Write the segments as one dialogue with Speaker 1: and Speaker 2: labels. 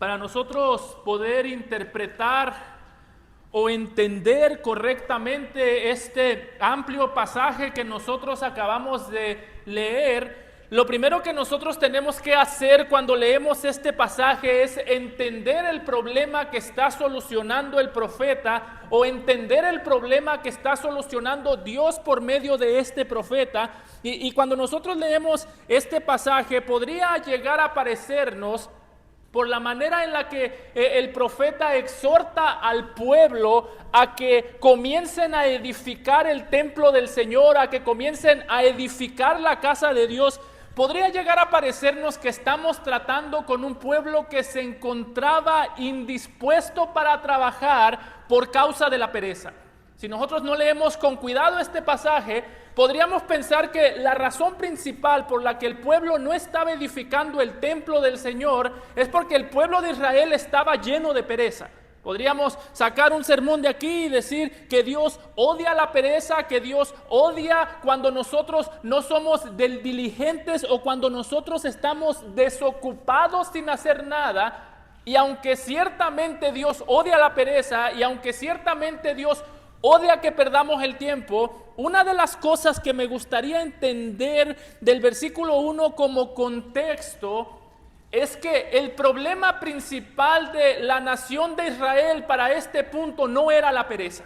Speaker 1: Para nosotros poder interpretar o entender correctamente este amplio pasaje que nosotros acabamos de leer, lo primero que nosotros tenemos que hacer cuando leemos este pasaje es entender el problema que está solucionando el profeta o entender el problema que está solucionando Dios por medio de este profeta. Y cuando nosotros leemos este pasaje, podría llegar a parecernos, por la manera en la que el profeta exhorta al pueblo a que comiencen a edificar el templo del Señor, a que comiencen a edificar la casa de Dios, podría llegar a parecernos que estamos tratando con un pueblo que se encontraba indispuesto para trabajar por causa de la pereza. Si nosotros no leemos con cuidado este pasaje, podríamos pensar que la razón principal por la que el pueblo no estaba edificando el templo del Señor es porque el pueblo de Israel estaba lleno de pereza. Podríamos sacar un sermón de aquí y decir que Dios odia la pereza, que Dios odia cuando nosotros no somos diligentes o cuando nosotros estamos desocupados sin hacer nada. Y aunque ciertamente Dios odia la pereza y aunque ciertamente Dios odia que perdamos el tiempo, una de las cosas que me gustaría entender del versículo 1 como contexto es que el problema principal de la nación de Israel para este punto no era la pereza.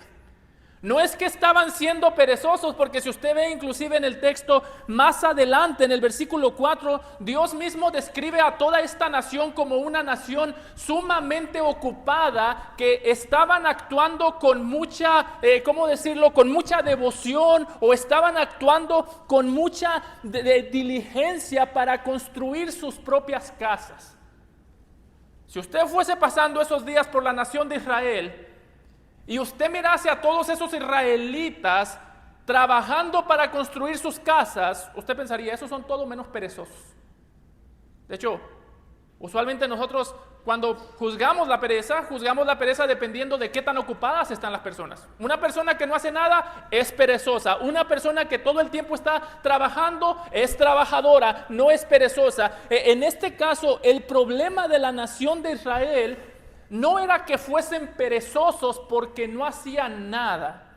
Speaker 1: No es que estaban siendo perezosos, porque si usted ve inclusive en el texto más adelante, en el versículo 4, Dios mismo describe a toda esta nación como una nación sumamente ocupada, que estaban actuando con mucha, con mucha devoción, o estaban actuando con mucha diligencia para construir sus propias casas. Si usted fuese pasando esos días por la nación de Israel, y usted mirase a todos esos israelitas trabajando para construir sus casas, usted pensaría, esos son todo menos perezosos. De hecho, usualmente nosotros cuando juzgamos la pereza dependiendo de qué tan ocupadas están las personas. Una persona que no hace nada es perezosa. Una persona que todo el tiempo está trabajando es trabajadora, no es perezosa. En este caso, el problema de la nación de Israel no era que fuesen perezosos porque no hacían nada.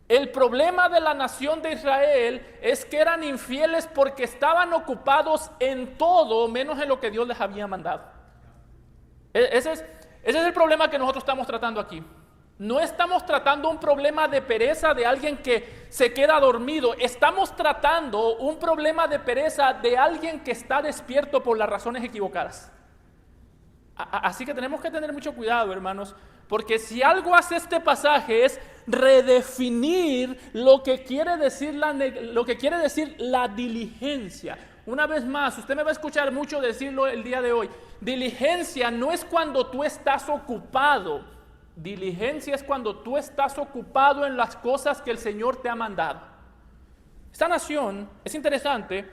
Speaker 1: El problema de la nación de Israel es que eran infieles porque estaban ocupados en todo menos en lo que Dios les había mandado. Ese es el problema que nosotros estamos tratando aquí. No estamos tratando un problema de pereza de alguien que se queda dormido. Estamos tratando un problema de pereza de alguien que está despierto por las razones equivocadas. Así que tenemos que tener mucho cuidado, hermanos, porque si algo hace este pasaje es redefinir lo que quiere decir la diligencia. Una vez más, usted me va a escuchar mucho decirlo el día de hoy. Diligencia no es cuando tú estás ocupado. Diligencia es cuando tú estás ocupado en las cosas que el Señor te ha mandado. Esta nación, es interesante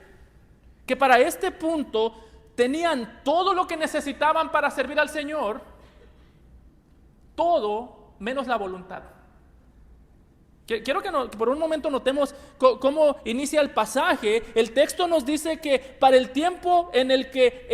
Speaker 1: que para este punto tenían todo lo que necesitaban para servir al Señor, todo menos la voluntad. Quiero que por un momento notemos cómo inicia el pasaje. El texto nos dice que para el tiempo en el que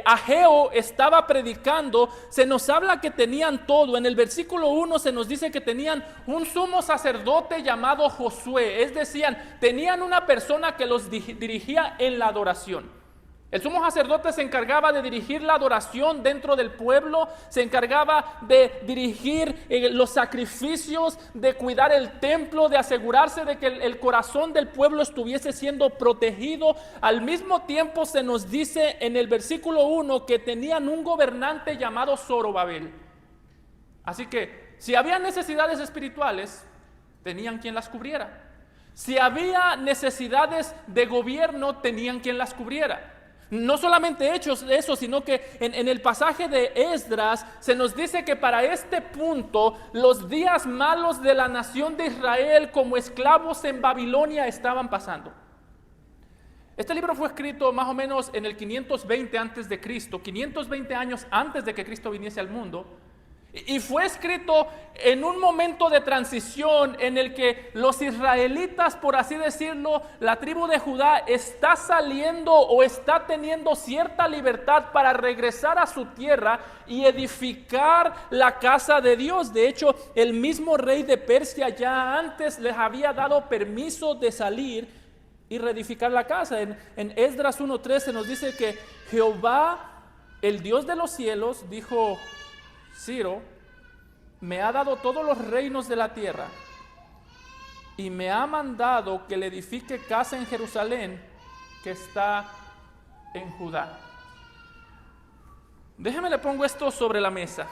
Speaker 1: Ageo estaba predicando, se nos habla que tenían todo. En el versículo 1 se nos dice que tenían un sumo sacerdote llamado Josué, es decir, tenían una persona que los dirigía en la adoración. El sumo sacerdote se encargaba de dirigir la adoración dentro del pueblo, se encargaba de dirigir los sacrificios, de cuidar el templo, de asegurarse de que el corazón del pueblo estuviese siendo protegido. Al mismo tiempo se nos dice en el versículo 1 que tenían un gobernante llamado Zorobabel. Así que si había necesidades espirituales, tenían quien las cubriera. Si había necesidades de gobierno, tenían quien las cubriera. No solamente hechos eso, sino que en el pasaje de Esdras se nos dice que para este punto los días malos de la nación de Israel como esclavos en Babilonia estaban pasando. Este libro fue escrito más o menos en el 520 antes de Cristo, 520 años antes de que Cristo viniese al mundo. Y fue escrito en un momento de transición en el que los israelitas, por así decirlo, la tribu de Judá está saliendo o está teniendo cierta libertad para regresar a su tierra y edificar la casa de Dios. De hecho, el mismo rey de Persia ya antes les había dado permiso de salir y reedificar la casa. En Esdras 1:13 nos dice que Jehová, el Dios de los cielos, dijo Ciro, me ha dado todos los reinos de la tierra y me ha mandado que le edifique casa en Jerusalén, que está en Judá. Déjeme le pongo esto sobre la mesa.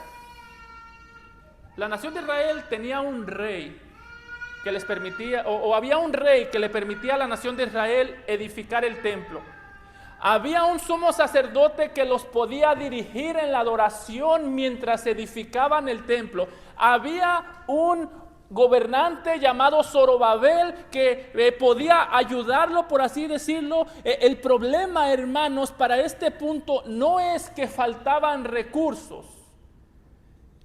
Speaker 1: La nación de Israel tenía un rey que les permitía, o había un rey que le permitía a la nación de Israel edificar el templo. Había un sumo sacerdote que los podía dirigir en la adoración mientras edificaban el templo. Había un gobernante llamado Zorobabel que podía ayudarlo, por así decirlo. El problema, hermanos, para este punto no es que faltaban recursos.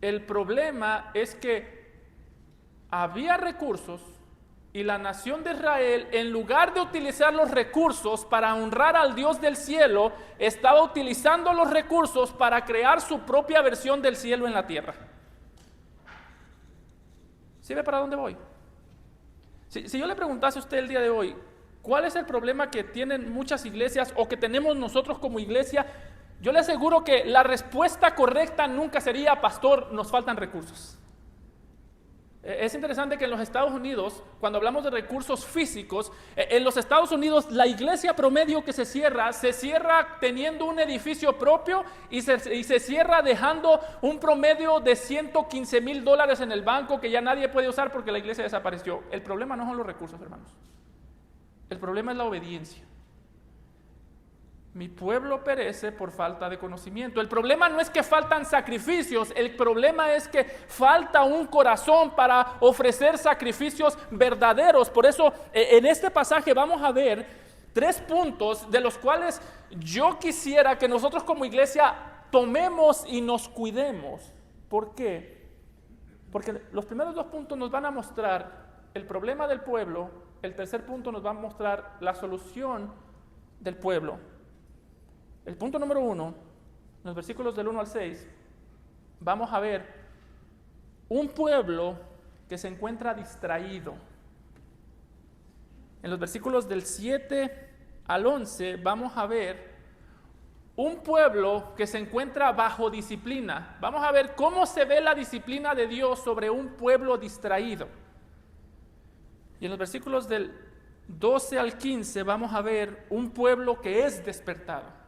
Speaker 1: El problema es que había recursos y la nación de Israel, en lugar de utilizar los recursos para honrar al Dios del cielo, estaba utilizando los recursos para crear su propia versión del cielo en la tierra. ¿Sí ve para dónde voy? Si yo le preguntase a usted el día de hoy, ¿cuál es el problema que tienen muchas iglesias o que tenemos nosotros como iglesia? Yo le aseguro que la respuesta correcta nunca sería, pastor, nos faltan recursos. Es interesante que en los Estados Unidos, cuando hablamos de recursos físicos, en los Estados Unidos la iglesia promedio que se cierra teniendo un edificio propio y se cierra dejando un promedio de $115,000 en el banco que ya nadie puede usar porque la iglesia desapareció. El problema no son los recursos, hermanos. El problema es la obediencia. Mi pueblo perece por falta de conocimiento. El problema no es que faltan sacrificios, el problema es que falta un corazón para ofrecer sacrificios verdaderos. Por eso, en este pasaje vamos a ver 3 puntos de los cuales yo quisiera que nosotros como iglesia tomemos y nos cuidemos. ¿Por qué? Porque los primeros 2 puntos nos van a mostrar el problema del pueblo, el tercer punto nos va a mostrar la solución del pueblo. El punto número 1, en los versículos del 1 al 6, vamos a ver un pueblo que se encuentra distraído. En los versículos del 7 al 11 vamos a ver un pueblo que se encuentra bajo disciplina. Vamos a ver cómo se ve la disciplina de Dios sobre un pueblo distraído. Y en los versículos del 12 al 15 vamos a ver un pueblo que es despertado.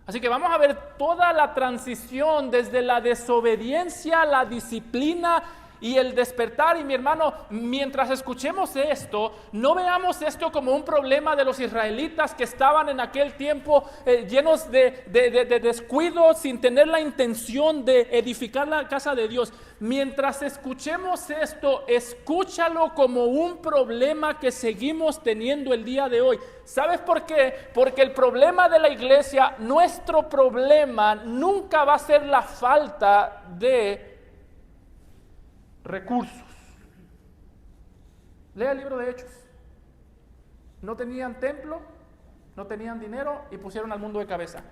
Speaker 1: Así que vamos a ver toda la transición desde la desobediencia, la disciplina y el despertar. Y mi hermano, mientras escuchemos esto, no veamos esto como un problema de los israelitas que estaban en aquel tiempo llenos de descuido, sin tener la intención de edificar la casa de Dios. Mientras escuchemos esto, escúchalo como un problema que seguimos teniendo el día de hoy. ¿Sabes por qué? Porque el problema de la iglesia, nuestro problema nunca va a ser la falta de recursos. Lea el libro de Hechos. No tenían templo, no tenían dinero y pusieron al mundo de cabeza.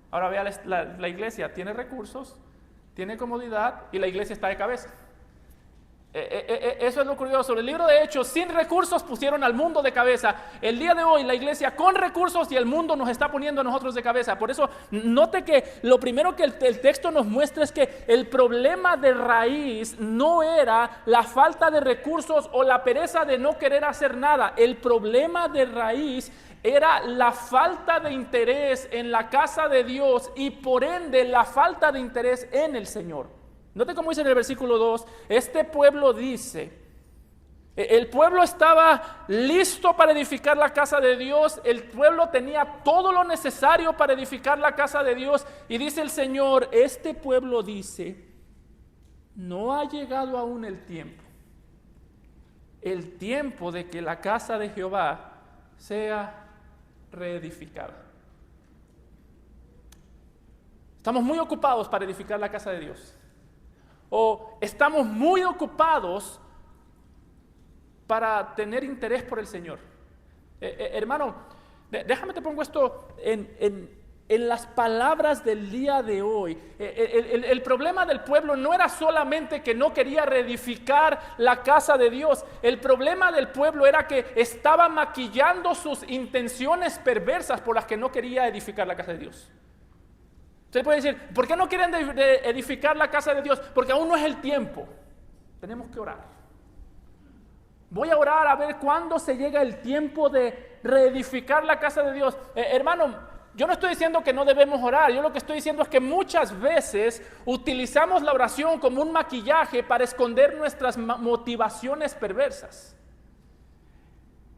Speaker 1: Ahora vea la iglesia, tiene recursos, tiene comodidad y la iglesia está de cabeza. Eso es lo curioso. El libro de Hechos, sin recursos pusieron al mundo de cabeza. El día de hoy la iglesia con recursos y el mundo nos está poniendo a nosotros de cabeza. Por eso note que lo primero que el texto nos muestra es que el problema de raíz no era la falta de recursos o la pereza de no querer hacer nada. El problema de raíz era la falta de interés en la casa de Dios y por ende la falta de interés en el Señor. Note cómo dice en el versículo 2, este pueblo dice, el pueblo estaba listo para edificar la casa de Dios, el pueblo tenía todo lo necesario para edificar la casa de Dios y dice el Señor, este pueblo dice, no ha llegado aún el tiempo de que la casa de Jehová sea reedificada. Estamos muy ocupados para edificar la casa de Dios. o estamos muy ocupados para tener interés por el Señor. Hermano, déjame te pongo esto en las palabras del día de hoy. El problema del pueblo no era solamente que no quería reedificar la casa de Dios. El problema del pueblo era que estaba maquillando sus intenciones perversas por las que no quería edificar la casa de Dios. Usted puede decir, ¿por qué no quieren edificar la casa de Dios? Porque aún no es el tiempo. Tenemos que orar. Voy a orar a ver cuándo se llega el tiempo de reedificar la casa de Dios. Hermano, yo no estoy diciendo que no debemos orar. Yo lo que estoy diciendo es que muchas veces utilizamos la oración como un maquillaje para esconder nuestras motivaciones perversas.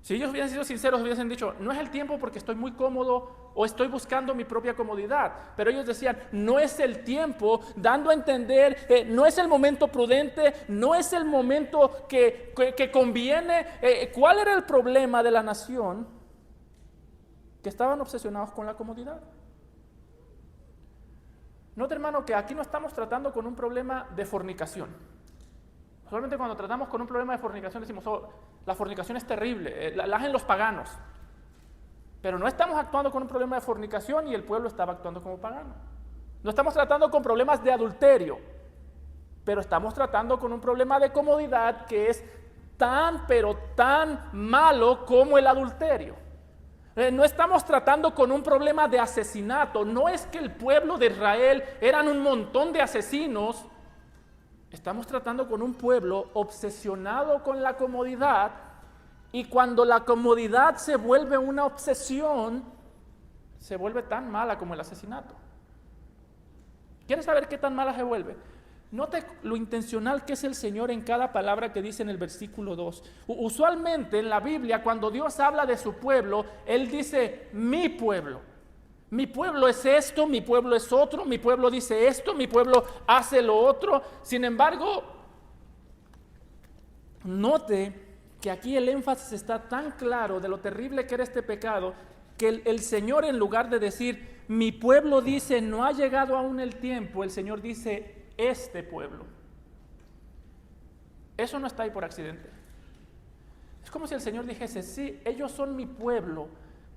Speaker 1: Si ellos hubiesen sido sinceros, hubiesen dicho, no es el tiempo porque estoy muy cómodo o estoy buscando mi propia comodidad. Pero ellos decían, no es el tiempo, dando a entender, no es el momento prudente, no es el momento que conviene. ¿Cuál era el problema de la nación? Que estaban obsesionados con la comodidad. Nota, hermano, que aquí no estamos tratando con un problema de fornicación. Solamente cuando tratamos con un problema de fornicación decimos, oh, la fornicación es terrible, la hacen los paganos. Pero no estamos actuando con un problema de fornicación y el pueblo estaba actuando como pagano. No estamos tratando con problemas de adulterio, pero estamos tratando con un problema de comodidad que es tan, pero tan malo como el adulterio. No estamos tratando con un problema de asesinato. No es que el pueblo de Israel eran un montón de asesinos. Estamos tratando con un pueblo obsesionado con la comodidad, y cuando la comodidad se vuelve una obsesión, se vuelve tan mala como el asesinato. ¿Quieres saber qué tan mala se vuelve? Note lo intencional que es el Señor en cada palabra que dice en el versículo 2. Usualmente en la Biblia, cuando Dios habla de su pueblo, Él dice, mi pueblo. Mi pueblo es esto, mi pueblo es otro, mi pueblo dice esto, mi pueblo hace lo otro. Sin embargo, note que aquí el énfasis está tan claro de lo terrible que era este pecado, que el Señor, en lugar de decir, mi pueblo dice, no ha llegado aún el tiempo, el Señor dice, este pueblo. Eso no está ahí por accidente. Es como si el Señor dijese, sí, ellos son mi pueblo,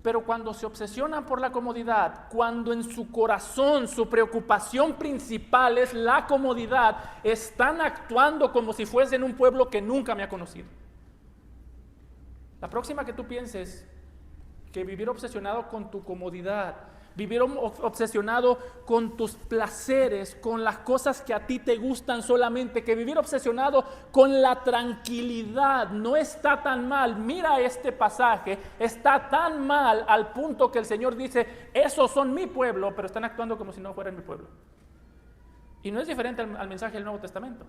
Speaker 1: pero cuando se obsesionan por la comodidad, cuando en su corazón su preocupación principal es la comodidad, están actuando como si fuesen un pueblo que nunca me ha conocido. La próxima que tú pienses que vivir obsesionado con tu comodidad, vivir obsesionado con tus placeres, con las cosas que a ti te gustan solamente, que vivir obsesionado con la tranquilidad no está tan mal. Mira este pasaje, está tan mal al punto que el Señor dice, esos son mi pueblo, pero están actuando como si no fueran mi pueblo. Y no es diferente al mensaje del Nuevo Testamento.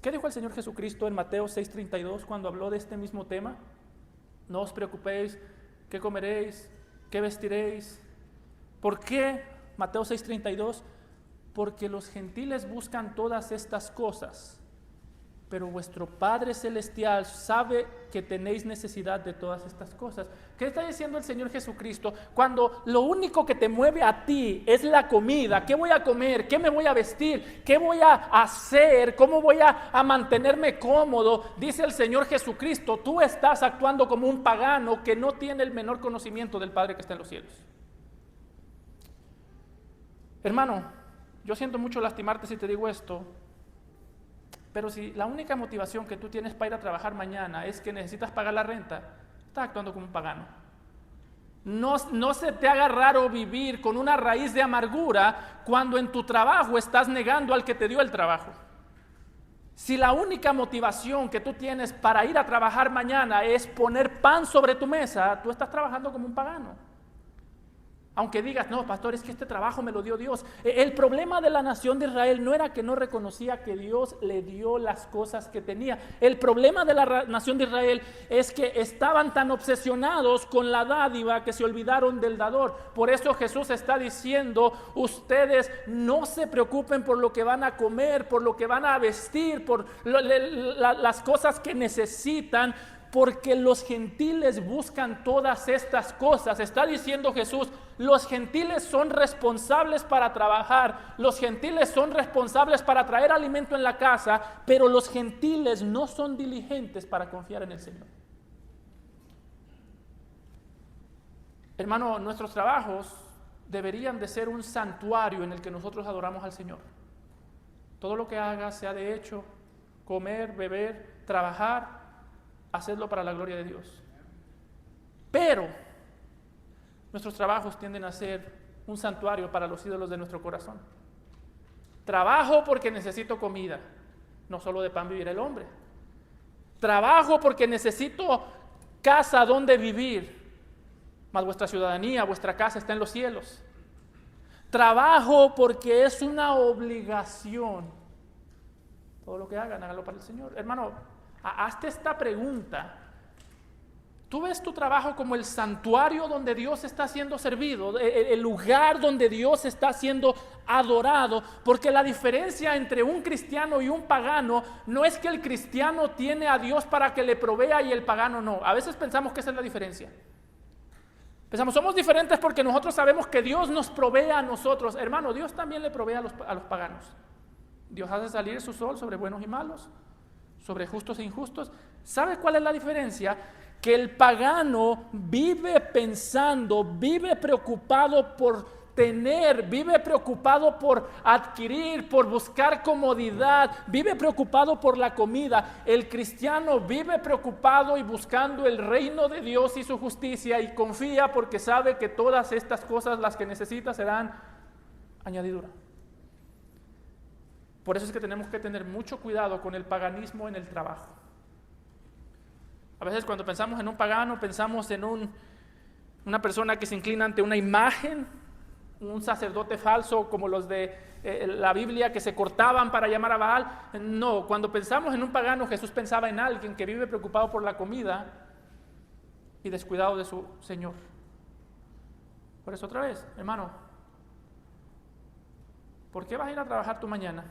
Speaker 1: ¿Qué dijo el Señor Jesucristo en Mateo 6:32 cuando habló de este mismo tema? No os preocupéis, ¿qué comeréis? ¿Qué vestiréis? ¿Por qué? Mateo 6:32, porque los gentiles buscan todas estas cosas, pero vuestro Padre Celestial sabe que tenéis necesidad de todas estas cosas. ¿Qué está diciendo el Señor Jesucristo? Cuando lo único que te mueve a ti es la comida, ¿qué voy a comer? ¿Qué me voy a vestir? ¿Qué voy a hacer? ¿Cómo voy a mantenerme cómodo? Dice el Señor Jesucristo, tú estás actuando como un pagano que no tiene el menor conocimiento del Padre que está en los cielos. Hermano, yo siento mucho lastimarte si te digo esto, pero si la única motivación que tú tienes para ir a trabajar mañana es que necesitas pagar la renta, estás actuando como un pagano. No se te haga raro vivir con una raíz de amargura cuando en tu trabajo estás negando al que te dio el trabajo. Si la única motivación que tú tienes para ir a trabajar mañana es poner pan sobre tu mesa, tú estás trabajando como un pagano. Aunque digas, no, pastor, es que este trabajo me lo dio Dios. El problema de la nación de Israel no era que no reconocía que Dios le dio las cosas que tenía. El problema de la nación de Israel es que estaban tan obsesionados con la dádiva que se olvidaron del dador. Por eso Jesús está diciendo, ustedes no se preocupen por lo que van a comer, por lo que van a vestir, por las cosas que necesitan. porque los gentiles buscan todas estas cosas. Está diciendo Jesús, los gentiles son responsables para trabajar, los gentiles son responsables para traer alimento en la casa, pero los gentiles no son diligentes para confiar en el Señor. Hermano, nuestros trabajos deberían de ser un santuario en el que nosotros adoramos al Señor. Todo lo que hagas, sea de hecho, comer, beber, trabajar, hacedlo para la gloria de Dios. Pero nuestros trabajos tienden a ser un santuario para los ídolos de nuestro corazón. Trabajo porque necesito comida, no solo de pan vivirá el hombre. Trabajo porque necesito casa donde vivir, mas vuestra ciudadanía, vuestra casa está en los cielos. Trabajo porque es una obligación. Todo lo que hagan, háganlo para el Señor. Hermano, hazte esta pregunta. ¿Tú ves tu trabajo como el santuario donde Dios está siendo servido, el lugar donde Dios está siendo adorado? Porque la diferencia entre un cristiano y un pagano no es que el cristiano tiene a Dios para que le provea y el pagano no. A veces pensamos que esa es la diferencia. Pensamos, somos diferentes porque nosotros sabemos que Dios nos provee a nosotros. Hermano, Dios también le provee a los paganos. Dios hace salir su sol sobre buenos y malos, sobre justos e injustos. ¿Sabe cuál es la diferencia? Que el pagano vive pensando, vive preocupado por tener, vive preocupado por adquirir, por buscar comodidad, vive preocupado por la comida. El cristiano vive preocupado y buscando el reino de Dios y su justicia y confía porque sabe que todas estas cosas, las que necesita, serán añadidura. Por eso es que tenemos que tener mucho cuidado con el paganismo en el trabajo. A veces cuando pensamos en un pagano, pensamos en una persona que se inclina ante una imagen, un sacerdote falso como los de la Biblia que se cortaban para llamar a Baal. No, cuando pensamos en un pagano, Jesús pensaba en alguien que vive preocupado por la comida y descuidado de su Señor. Por eso otra vez, hermano, ¿por qué vas a ir a trabajar tú mañana?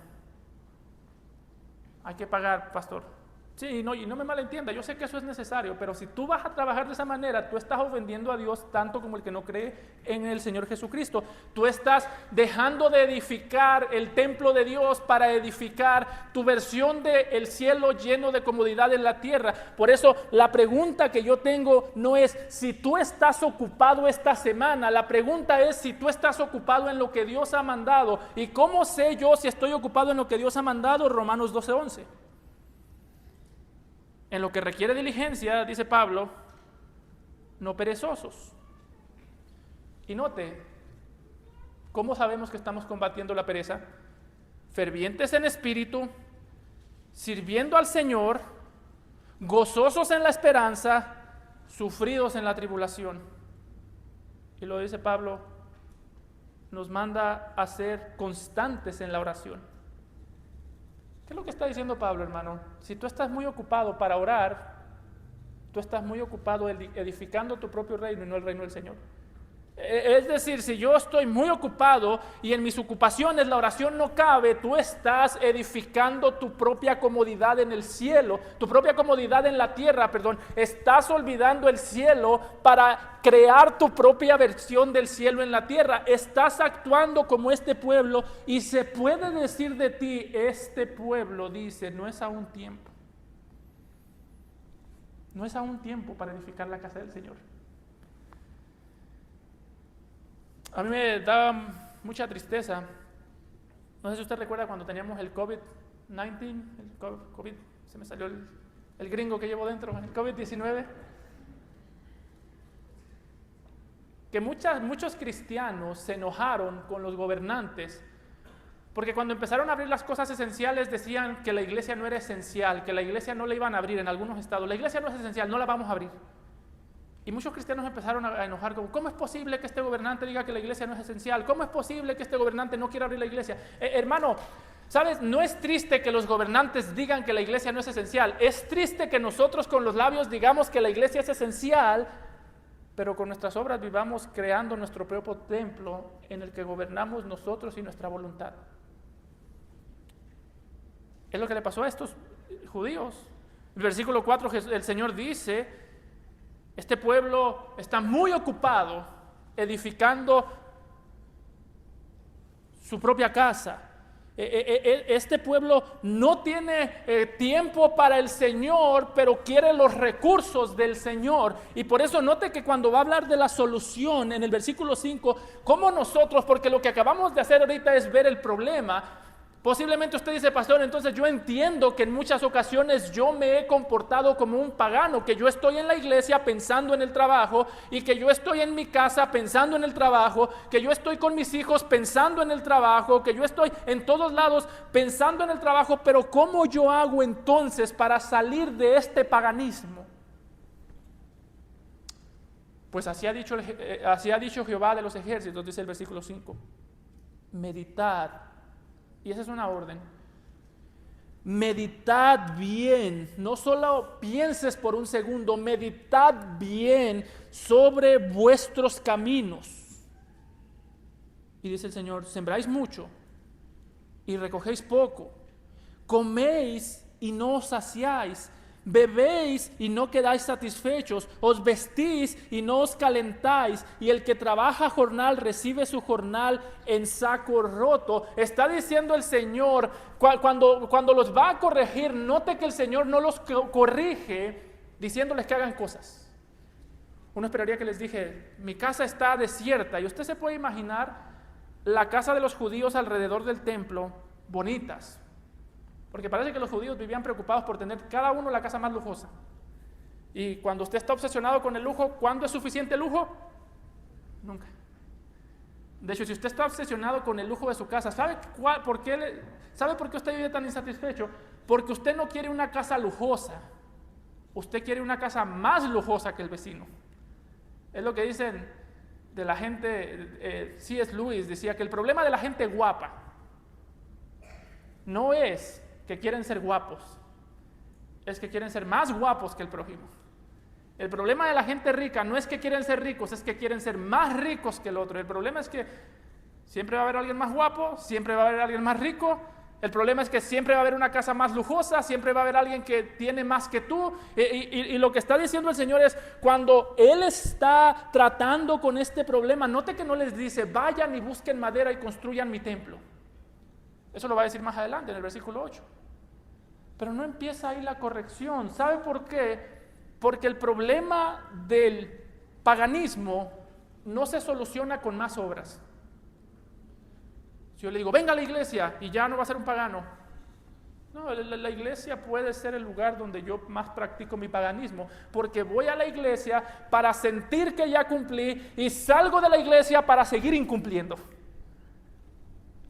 Speaker 1: Hay que pagar, pastor. Sí, no, y no me malentienda, yo sé que eso es necesario, pero si tú vas a trabajar de esa manera, tú estás ofendiendo a Dios tanto como el que no cree en el Señor Jesucristo. Tú estás dejando de edificar el templo de Dios para edificar tu versión del cielo lleno de comodidad en la tierra. Por eso la pregunta que yo tengo no es si tú estás ocupado esta semana, la pregunta es si tú estás ocupado en lo que Dios ha mandado. ¿Y cómo sé yo si estoy ocupado en lo que Dios ha mandado? Romanos 12:11. En lo que requiere diligencia, dice Pablo, no perezosos. Y note, ¿cómo sabemos que estamos combatiendo la pereza? Fervientes en espíritu, sirviendo al Señor, gozosos en la esperanza, sufridos en la tribulación. Y lo dice Pablo, nos manda a ser constantes en la oración. ¿Qué es lo que está diciendo Pablo, hermano? Si tú estás muy ocupado para orar, tú estás muy ocupado edificando tu propio reino y no el reino del Señor. Es decir, si yo estoy muy ocupado y en mis ocupaciones la oración no cabe, tú estás edificando tu propia comodidad en el cielo, tu propia comodidad en la tierra, perdón. Estás olvidando el cielo para crear tu propia versión del cielo en la tierra. Estás actuando como este pueblo y se puede decir de ti, este pueblo dice, no es aún tiempo. No es aún tiempo para edificar la casa del Señor. A mí me da mucha tristeza. No sé si usted recuerda cuando teníamos el COVID-19, el COVID, se me salió el gringo que llevo dentro, el COVID-19. Que muchos cristianos se enojaron con los gobernantes porque cuando empezaron a abrir las cosas esenciales decían que la iglesia no era esencial, que la iglesia no la iban a abrir en algunos estados. La iglesia no es esencial, no la vamos a abrir. Y muchos cristianos empezaron a enojar, como, ¿cómo es posible que este gobernante diga que la iglesia no es esencial? ¿Cómo es posible que este gobernante no quiera abrir la iglesia? Hermano, ¿sabes? No es triste que los gobernantes digan que la iglesia no es esencial. Es triste que nosotros con los labios digamos que la iglesia es esencial, pero con nuestras obras vivamos creando nuestro propio templo en el que gobernamos nosotros y nuestra voluntad. Es lo que le pasó a estos judíos. El versículo 4, el Señor dice, este pueblo está muy ocupado edificando su propia casa. Este pueblo no tiene tiempo para el Señor, pero quiere los recursos del Señor. Y por eso note que cuando va a hablar de la solución en el versículo 5, como nosotros, porque lo que acabamos de hacer ahorita es ver el problema. Posiblemente usted dice, pastor, entonces yo entiendo que en muchas ocasiones yo me he comportado como un pagano, que yo estoy en la iglesia pensando en el trabajo, y que yo estoy en mi casa pensando en el trabajo, que yo estoy con mis hijos pensando en el trabajo, que yo estoy en todos lados pensando en el trabajo, pero ¿cómo yo hago entonces para salir de este paganismo? Pues así ha dicho Jehová de los ejércitos, dice el versículo 5, meditad. Y esa es una orden. Meditad bien, no solo pienses por un segundo, meditad bien sobre vuestros caminos. Y dice el Señor, sembráis mucho y recogéis poco, coméis y no os saciáis, bebéis y no quedáis satisfechos, os vestís y no os calentáis, y el que trabaja jornal recibe su jornal en saco roto. Está diciendo el Señor, cuando los va a corregir, note que el Señor no los corrige diciéndoles que hagan cosas. Uno esperaría que les dije, mi casa está desierta, y usted se puede imaginar la casa de los judíos alrededor del templo, bonitas, porque parece que los judíos vivían preocupados por tener cada uno la casa más lujosa. Y cuando usted está obsesionado con el lujo, ¿cuándo es suficiente lujo? Nunca. De hecho, si usted está obsesionado con el lujo de su casa, ¿sabe por qué usted vive tan insatisfecho? Porque usted no quiere una casa lujosa, usted quiere una casa más lujosa que el vecino. Es lo que dicen de la gente. C.S. Lewis decía que el problema de la gente guapa no es que quieren ser guapos, es que quieren ser más guapos que el prójimo. El problema de la gente rica no es que quieren ser ricos, es que quieren ser más ricos que el otro. El problema es que siempre va a haber alguien más guapo, siempre va a haber alguien más rico. El problema es que siempre va a haber una casa más lujosa, siempre va a haber alguien que tiene más que tú. Y lo que está diciendo el Señor es, cuando Él está tratando con este problema, note que no les dice, vayan y busquen madera y construyan mi templo. Eso lo va a decir más adelante en el versículo 8. Pero no empieza ahí la corrección. ¿Sabe por qué? Porque el problema del paganismo no se soluciona con más obras. Si yo le digo, venga a la iglesia, y ya no va a ser un pagano. No, la iglesia puede ser el lugar donde yo más practico mi paganismo, porque voy a la iglesia para sentir que ya cumplí y salgo de la iglesia para seguir incumpliendo.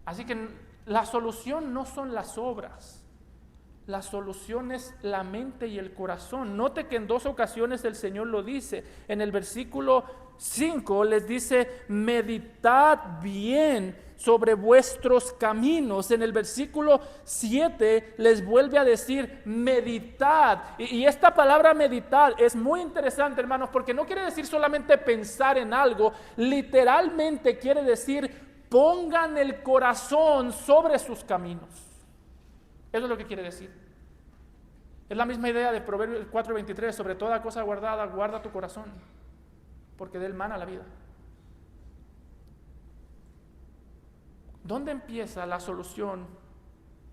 Speaker 1: Así que la solución no son las obras. La solución es la mente y el corazón. Note que en dos ocasiones el Señor lo dice. En el versículo 5 les dice, meditad bien sobre vuestros caminos. En el versículo 7 les vuelve a decir, meditad. Y esta palabra meditad es muy interesante, hermanos, porque no quiere decir solamente pensar en algo. Literalmente quiere decir, pongan el corazón sobre sus caminos. Eso es lo que quiere decir. Es la misma idea de Proverbios 4:23, sobre toda cosa guardada, guarda tu corazón, porque de él mana la vida. ¿Dónde empieza la solución?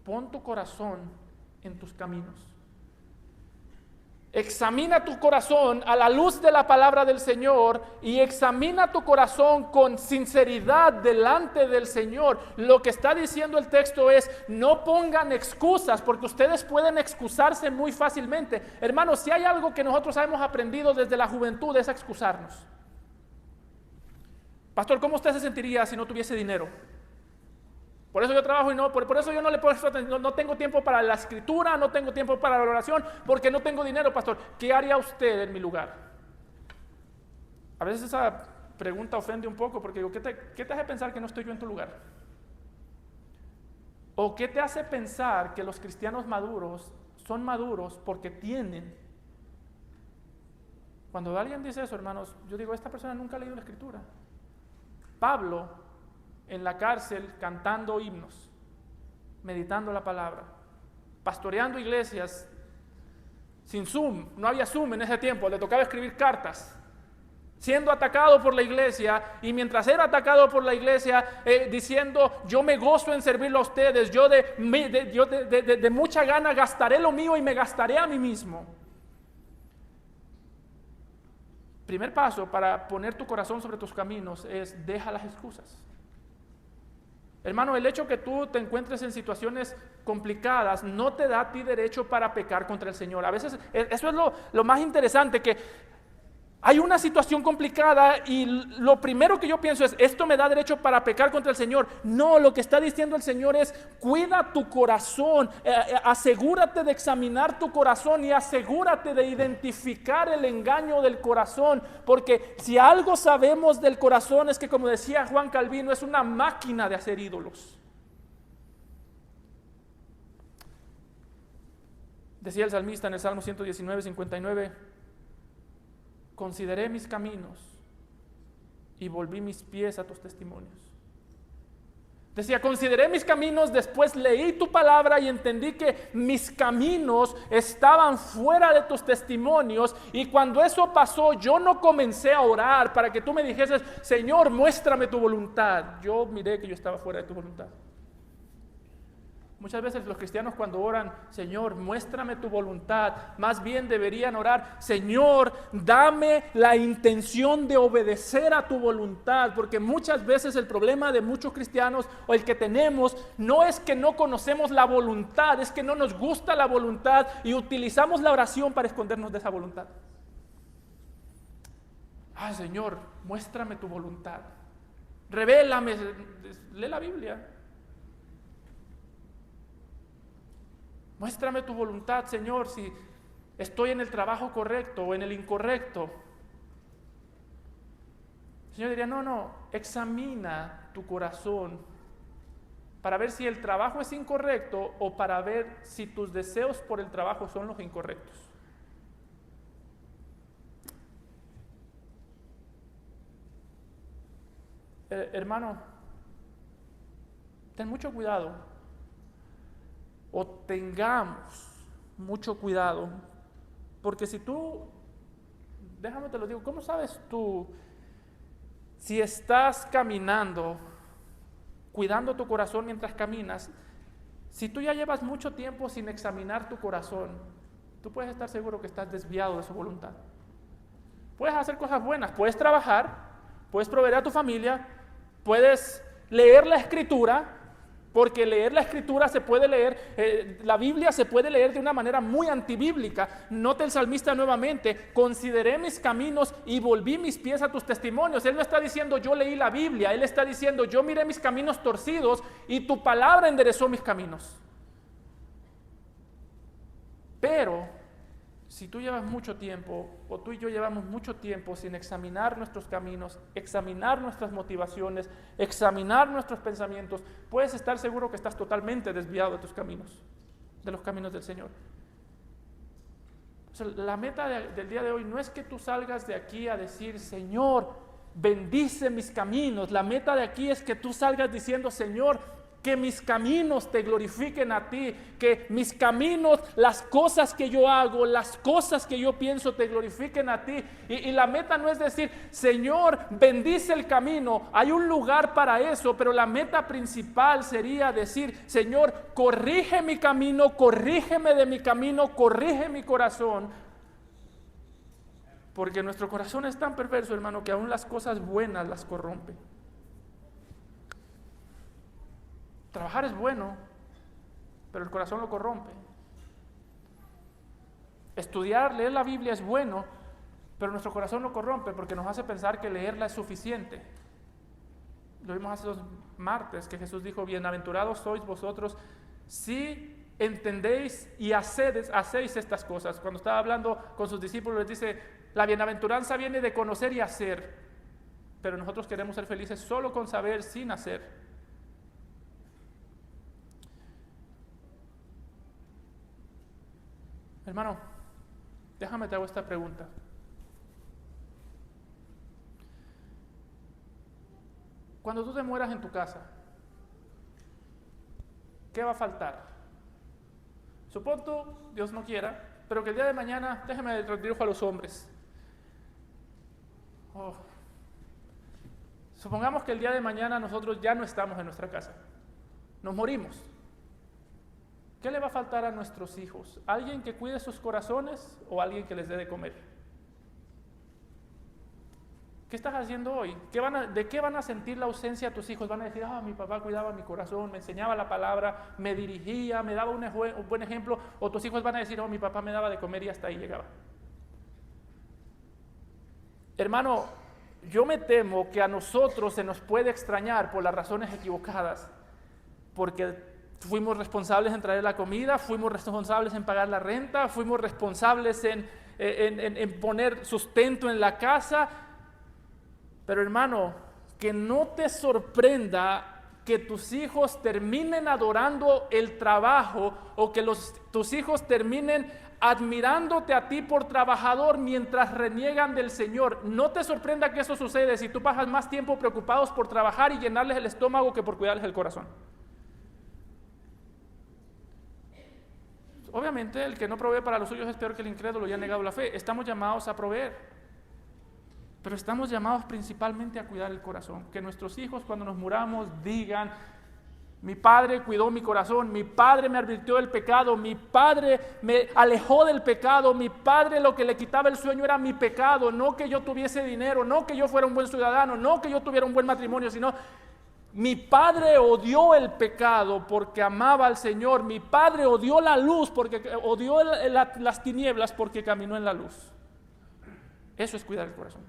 Speaker 1: Pon tu corazón en tus caminos. Examina tu corazón a la luz de la palabra del Señor y examina tu corazón con sinceridad delante del Señor. Lo que está diciendo el texto es, no pongan excusas, porque ustedes pueden excusarse muy fácilmente. Hermanos, si hay algo que nosotros hemos aprendido desde la juventud es a excusarnos. Pastor, ¿cómo usted se sentiría si no tuviese dinero? Por eso yo trabajo y por eso yo no le puedo, no tengo tiempo para la escritura, no tengo tiempo para la oración, porque no tengo dinero, pastor. ¿Qué haría usted en mi lugar? A veces esa pregunta ofende un poco, porque digo, ¿qué te hace pensar que no estoy yo en tu lugar? ¿O qué te hace pensar que los cristianos maduros son maduros porque tienen? Cuando alguien dice eso, hermanos, yo digo, esta persona nunca ha leído la escritura. Pablo, en la cárcel, cantando himnos, meditando la palabra, pastoreando iglesias, sin Zoom, no había Zoom en ese tiempo, le tocaba escribir cartas, siendo atacado por la iglesia, y mientras era atacado por la iglesia, diciendo, yo me gozo en servirlo a ustedes, yo de mucha gana gastaré lo mío y me gastaré a mí mismo. Primer paso para poner tu corazón sobre tus caminos es deja las excusas. Hermano, el hecho que tú te encuentres en situaciones complicadas no te da a ti derecho para pecar contra el Señor. A veces eso es lo más interesante, que hay una situación complicada y lo primero que yo pienso es, esto me da derecho para pecar contra el Señor. No, lo que está diciendo el Señor es, cuida tu corazón, asegúrate de examinar tu corazón y asegúrate de identificar el engaño del corazón, porque si algo sabemos del corazón es que, como decía Juan Calvino, es una máquina de hacer ídolos. Decía el salmista en el Salmo 119, 59, consideré mis caminos y volví mis pies a tus testimonios. Decía, consideré mis caminos, después leí tu palabra y entendí que mis caminos estaban fuera de tus testimonios, y cuando eso pasó yo no comencé a orar para que tú me dijeses, Señor, muéstrame tu voluntad. Yo miré que yo estaba fuera de tu voluntad. Muchas veces los cristianos, cuando oran, Señor, muéstrame tu voluntad, más bien deberían orar, Señor, dame la intención de obedecer a tu voluntad, porque muchas veces el problema de muchos cristianos, o el que tenemos, no es que no conocemos la voluntad, es que no nos gusta la voluntad y utilizamos la oración para escondernos de esa voluntad. Ah, Señor, muéstrame tu voluntad, revélame, lee la Biblia. Muéstrame tu voluntad, Señor, si estoy en el trabajo correcto o en el incorrecto. El Señor diría, no, examina tu corazón para ver si el trabajo es incorrecto o para ver si tus deseos por el trabajo son los incorrectos. Hermano, ten mucho cuidado. O tengamos mucho cuidado, porque si tú, déjame te lo digo, ¿cómo sabes tú si estás caminando, cuidando tu corazón mientras caminas? Si tú ya llevas mucho tiempo sin examinar tu corazón, tú puedes estar seguro que estás desviado de su voluntad. Puedes hacer cosas buenas, puedes trabajar, puedes proveer a tu familia, puedes leer la Escritura, porque leer la Escritura se puede leer, la Biblia se puede leer de una manera muy antibíblica. Nota el salmista nuevamente, consideré mis caminos y volví mis pies a tus testimonios. Él no está diciendo yo leí la Biblia, él está diciendo yo miré mis caminos torcidos y tu palabra enderezó mis caminos. Pero si tú llevas mucho tiempo, o tú y yo llevamos mucho tiempo sin examinar nuestros caminos, examinar nuestras motivaciones, examinar nuestros pensamientos, puedes estar seguro que estás totalmente desviado de tus caminos, de los caminos del Señor. O sea, la meta del día de hoy no es que tú salgas de aquí a decir, Señor, bendice mis caminos. La meta de aquí es que tú salgas diciendo, Señor, que mis caminos te glorifiquen a ti, que mis caminos, las cosas que yo hago, las cosas que yo pienso te glorifiquen a ti. Y la meta no es decir, Señor, bendice el camino. Hay un lugar para eso, pero la meta principal sería decir, Señor, corrige mi camino, corrígeme de mi camino, corrige mi corazón. Porque nuestro corazón es tan perverso, hermano, que aún las cosas buenas las corrompe. Trabajar es bueno, pero el corazón lo corrompe. Estudiar, leer la Biblia es bueno, pero nuestro corazón lo corrompe porque nos hace pensar que leerla es suficiente. Lo vimos hace 2 martes que Jesús dijo, bienaventurados sois vosotros si entendéis y hacéis estas cosas. Cuando estaba hablando con sus discípulos les dice, la bienaventuranza viene de conocer y hacer, pero nosotros queremos ser felices solo con saber sin hacer. Hermano, déjame te hago esta pregunta. Cuando tú te mueras en tu casa, ¿qué va a faltar? Supongo, Dios no quiera, pero que el día de mañana, déjeme redirijo a los hombres. Supongamos que el día de mañana nosotros ya no estamos en nuestra casa, nos morimos. ¿Qué le va a faltar a nuestros hijos? ¿Alguien que cuide sus corazones o alguien que les dé de comer? ¿Qué estás haciendo hoy? ¿De qué van a sentir la ausencia de tus hijos? Van a decir, mi papá cuidaba mi corazón, me enseñaba la palabra, me dirigía, me daba un buen ejemplo. O tus hijos van a decir, mi papá me daba de comer y hasta ahí llegaba. Hermano, yo me temo que a nosotros se nos puede extrañar por las razones equivocadas, porque fuimos responsables en traer la comida, fuimos responsables en pagar la renta, fuimos responsables en poner sustento en la casa. Pero hermano, que no te sorprenda que tus hijos terminen adorando el trabajo o que tus hijos terminen admirándote a ti por trabajador mientras reniegan del Señor. No te sorprenda que eso sucede si tú pasas más tiempo preocupados por trabajar y llenarles el estómago que por cuidarles el corazón. Obviamente el que no provee para los suyos es peor que el incrédulo y ha negado la fe. Estamos llamados a proveer, pero estamos llamados principalmente a cuidar el corazón. Que nuestros hijos cuando nos muramos digan, mi padre cuidó mi corazón, mi padre me advirtió del pecado, mi padre me alejó del pecado, mi padre lo que le quitaba el sueño era mi pecado, no que yo tuviese dinero, no que yo fuera un buen ciudadano, no que yo tuviera un buen matrimonio, sino mi padre odió el pecado porque amaba al Señor. Mi padre odió la luz porque odió las tinieblas porque caminó en la luz. Eso es cuidar el corazón.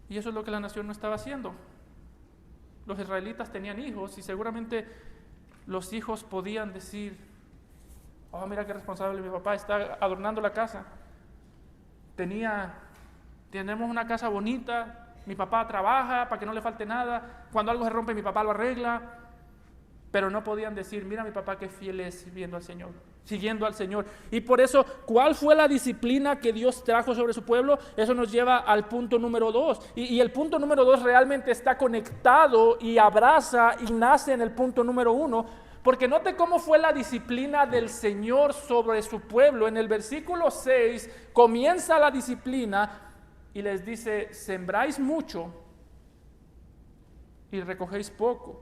Speaker 1: Y eso es lo que la nación no estaba haciendo. Los israelitas tenían hijos y seguramente los hijos podían decir, mira qué responsable mi papá, está adornando la casa. Tenemos una casa bonita. Mi papá trabaja para que no le falte nada. Cuando algo se rompe, mi papá lo arregla. Pero no podían decir, mira mi papá qué fiel es siguiendo al Señor. Y por eso, ¿cuál fue la disciplina que Dios trajo sobre su pueblo? Eso nos lleva al punto número 2. Y el punto número 2 realmente está conectado y abraza y nace en el punto número 1. Porque note cómo fue la disciplina del Señor sobre su pueblo. En el versículo 6 comienza la disciplina y les dice, sembráis mucho y recogéis poco.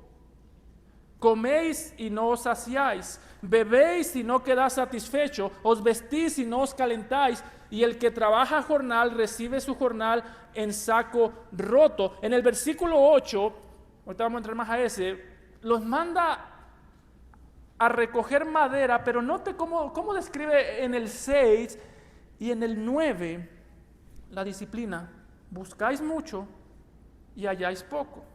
Speaker 1: Coméis y no os saciáis, bebéis y no quedáis satisfecho, os vestís y no os calentáis, y el que trabaja jornal recibe su jornal en saco roto. En el versículo 8, ahorita vamos a entrar más a ese, los manda a recoger madera, pero note cómo describe en el 6 y en el 9 la disciplina. Buscáis mucho y halláis poco,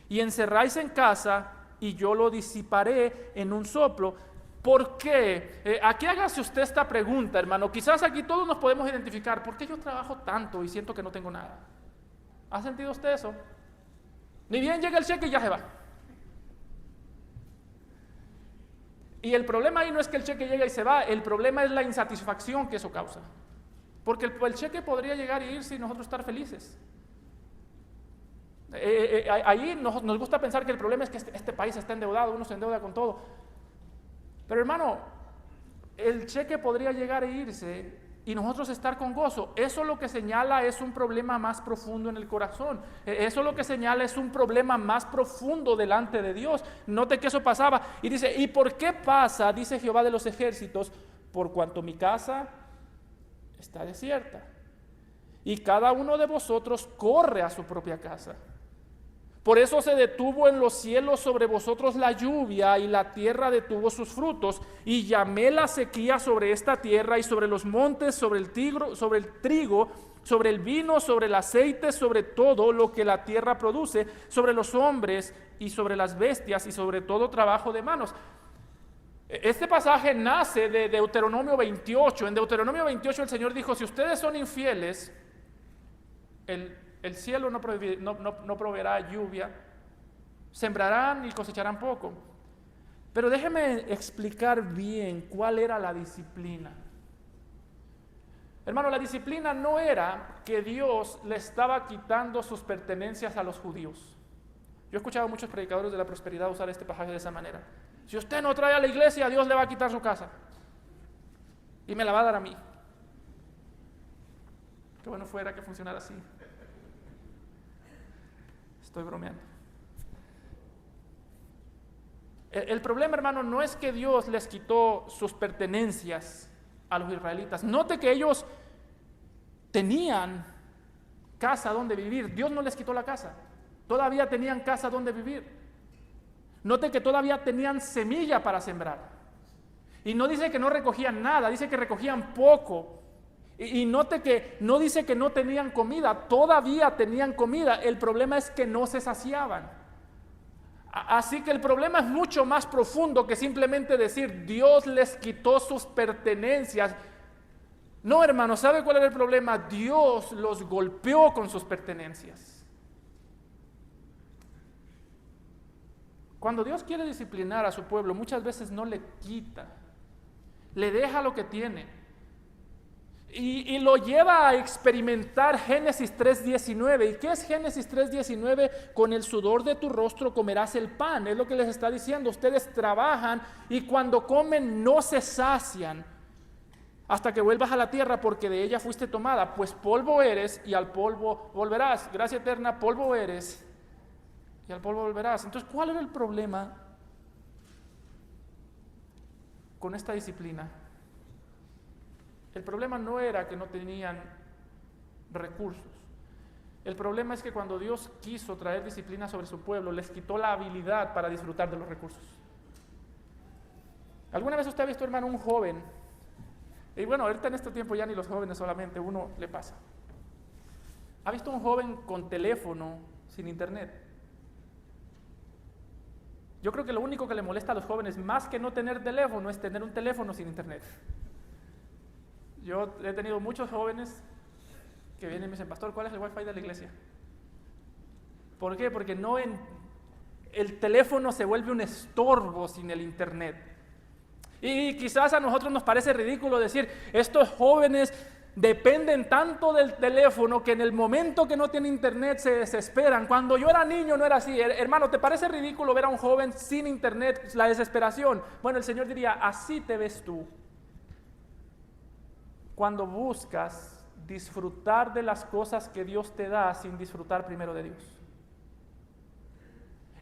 Speaker 1: y encerráis en casa y yo lo disiparé en un soplo. ¿Por qué? Aquí hágase usted esta pregunta, hermano. Quizás aquí todos nos podemos identificar. ¿Por qué yo trabajo tanto y siento que no tengo nada? ¿Ha sentido usted eso? Ni bien llega el cheque y ya se va. Y el problema ahí no es que el cheque llega y se va, el problema es la insatisfacción que eso causa. Porque el cheque podría llegar e irse y nosotros estar felices. Ahí nos gusta pensar que el problema es que este país está endeudado, uno se endeuda con todo. Pero hermano, el cheque podría llegar e irse y nosotros estar con gozo. Eso lo que señala es un problema más profundo en el corazón. Eso lo que señala es un problema más profundo delante de Dios. Note que eso pasaba. Y dice, ¿y por qué pasa? Dice Jehová de los ejércitos, por cuanto mi casa está desierta y cada uno de vosotros corre a su propia casa. Por eso se detuvo en los cielos sobre vosotros la lluvia y la tierra detuvo sus frutos, y llamé la sequía sobre esta tierra y sobre los montes, sobre el trigo, sobre el vino, sobre el aceite, sobre todo lo que la tierra produce, sobre los hombres y sobre las bestias y sobre todo trabajo de manos. Este pasaje nace de Deuteronomio 28. En Deuteronomio 28 el Señor dijo, si ustedes son infieles, el cielo no proveerá lluvia, sembrarán y cosecharán poco. Pero déjeme explicar bien cuál era la disciplina. Hermano, la disciplina no era que Dios le estaba quitando sus pertenencias a los judíos. Yo he escuchado a muchos predicadores de la prosperidad usar este pasaje de esa manera. Si usted no trae a la iglesia, Dios le va a quitar su casa y me la va a dar a mí. Qué bueno fuera que funcionara así. Estoy bromeando. El problema, hermano, no es que Dios les quitó sus pertenencias a los israelitas. Note que ellos tenían casa donde vivir. Dios no les quitó la casa. Todavía tenían casa donde vivir. Note que todavía tenían semilla para sembrar. Y no dice que no recogían nada, dice que recogían poco. Y note que no dice que no tenían comida, todavía tenían comida. El problema es que no se saciaban. Así que el problema es mucho más profundo que simplemente decir Dios les quitó sus pertenencias. No, hermano, ¿sabe cuál era el problema? Dios los golpeó con sus pertenencias. Cuando Dios quiere disciplinar a su pueblo, muchas veces no le quita, le deja lo que tiene. Y lo lleva a experimentar Génesis 3:19. ¿Y qué es Génesis 3:19? Con el sudor de tu rostro comerás el pan. Es lo que les está diciendo. Ustedes trabajan y cuando comen no se sacian hasta que vuelvas a la tierra, porque de ella fuiste tomada. Pues polvo eres y al polvo volverás. Gracia eterna, polvo eres y al polvo volverás. Entonces, ¿cuál era el problema con esta disciplina? El problema no era que no tenían recursos. El problema es que cuando Dios quiso traer disciplina sobre su pueblo, les quitó la habilidad para disfrutar de los recursos. ¿Alguna vez usted ha visto, hermano, un joven? Y bueno, ahorita en este tiempo ya ni los jóvenes solamente, uno le pasa. ¿Ha visto un joven con teléfono sin internet? Yo creo que lo único que le molesta a los jóvenes, más que no tener teléfono, es tener un teléfono sin internet. Yo he tenido muchos jóvenes que vienen y me dicen, pastor, ¿cuál es el wifi de la iglesia? ¿Por qué? Porque el teléfono se vuelve un estorbo sin el internet. Y quizás a nosotros nos parece ridículo decir, estos jóvenes dependen tanto del teléfono que en el momento que no tienen internet se desesperan. Cuando yo era niño no era así. Hermano, ¿te parece ridículo ver a un joven sin internet, la desesperación? Bueno, el Señor diría, así te ves tú cuando buscas disfrutar de las cosas que Dios te da sin disfrutar primero de Dios.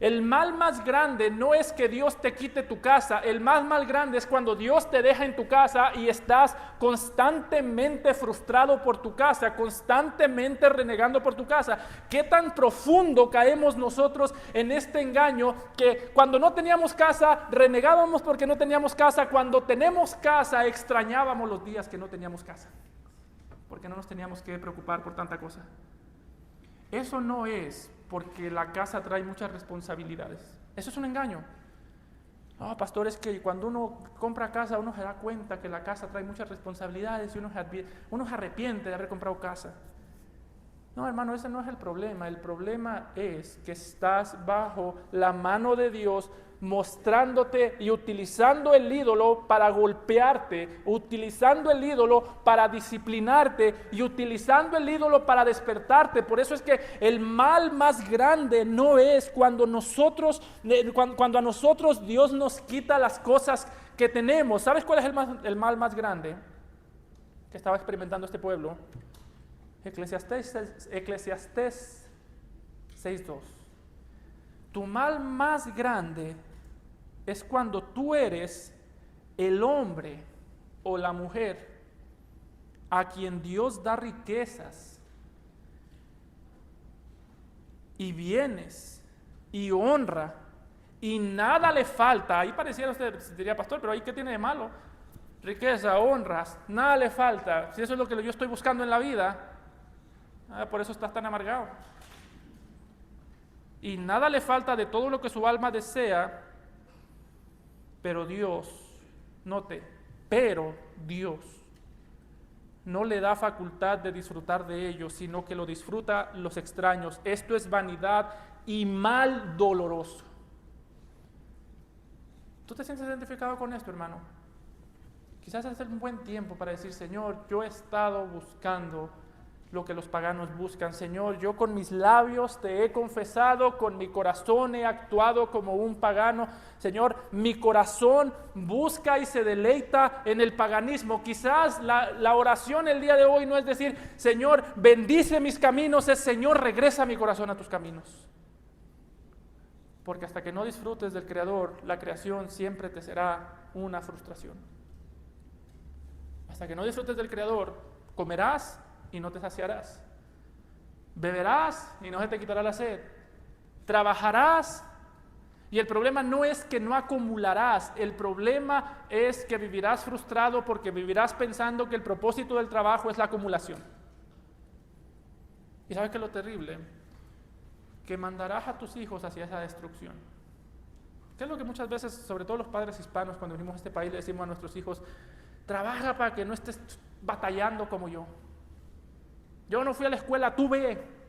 Speaker 1: El mal más grande no es que Dios te quite tu casa, el mal grande es cuando Dios te deja en tu casa y estás constantemente frustrado por tu casa, constantemente renegando por tu casa. ¿Qué tan profundo caemos nosotros en este engaño que cuando no teníamos casa renegábamos porque no teníamos casa, cuando tenemos casa extrañábamos los días que no teníamos casa, porque no nos teníamos que preocupar por tanta cosa? Eso no es porque la casa trae muchas responsabilidades. Eso es un engaño. No, pastor, es que cuando uno compra casa uno se da cuenta que la casa trae muchas responsabilidades y uno se arrepiente de haber comprado casa. No, hermano, ese no es el problema. El problema es que estás bajo la mano de Dios mostrándote y utilizando el ídolo para golpearte, utilizando el ídolo para disciplinarte y utilizando el ídolo para despertarte. Por eso es que el mal más grande no es cuando a nosotros Dios nos quita las cosas que tenemos. ¿Sabes cuál es el mal más grande que estaba experimentando este pueblo? Eclesiastés 6:2. Tu mal más grande es cuando tú eres el hombre o la mujer a quien Dios da riquezas y bienes y honra y nada le falta. Ahí pareciera usted, diría, pastor, pero ahí ¿qué tiene de malo? Riqueza, honras, nada le falta. Si eso es lo que yo estoy buscando en la vida, por eso estás tan amargado. Y nada le falta de todo lo que su alma desea, pero Dios, note, pero Dios no le da facultad de disfrutar de ello, sino que lo disfruta los extraños. Esto es vanidad y mal doloroso. ¿Tú te sientes identificado con esto, hermano? Quizás es un buen tiempo para decir, Señor, yo he estado buscando lo que los paganos buscan. Señor, yo con mis labios te he confesado, con mi corazón he actuado como un pagano. Señor, mi corazón busca y se deleita en el paganismo. Quizás la oración el día de hoy no es decir, Señor, bendice mis caminos, es Señor, regresa mi corazón a tus caminos. Porque hasta que no disfrutes del Creador, la creación siempre te será una frustración. Hasta que no disfrutes del Creador, comerás y no te saciarás. Beberás y no se te quitará la sed. Trabajarás y el problema no es que no acumularás, el problema es que vivirás frustrado porque vivirás pensando que el propósito del trabajo es la acumulación. ¿Y sabes qué es lo terrible? Que mandarás a tus hijos hacia esa destrucción. ¿Qué es lo que muchas veces, sobre todo los padres hispanos, cuando venimos a este país le decimos a nuestros hijos? Trabaja para que no estés batallando como yo. Yo no fui a la escuela, tú ve.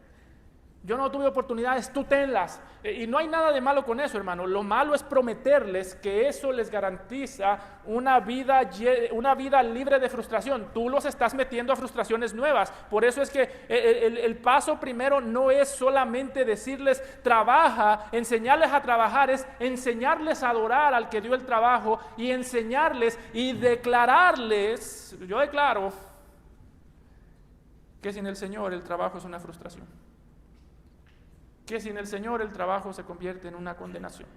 Speaker 1: Yo no tuve oportunidades, tú tenlas. Y no hay nada de malo con eso, hermano. Lo malo es prometerles que eso les garantiza una vida libre de frustración. Tú los estás metiendo a frustraciones nuevas. Por eso es que el paso primero no es solamente decirles trabaja, enseñarles a trabajar, es enseñarles a adorar al que dio el trabajo y enseñarles y declararles, yo declaro que sin el Señor el trabajo es una frustración. Que sin el Señor el trabajo se convierte en una condenación,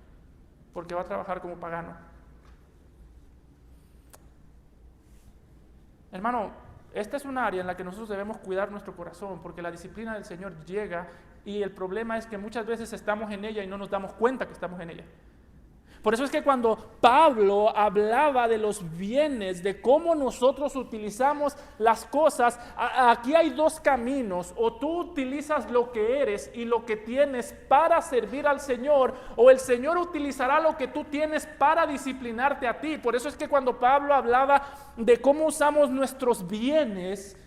Speaker 1: porque va a trabajar como pagano. Hermano, esta es un área en la que nosotros debemos cuidar nuestro corazón, porque la disciplina del Señor llega y el problema es que muchas veces estamos en ella y no nos damos cuenta que estamos en ella. Por eso es que cuando Pablo hablaba de los bienes, de cómo nosotros utilizamos las cosas, aquí hay dos caminos: o tú utilizas lo que eres y lo que tienes para servir al Señor, o el Señor utilizará lo que tú tienes para disciplinarte a ti. Por eso es que cuando Pablo hablaba de cómo usamos nuestros bienes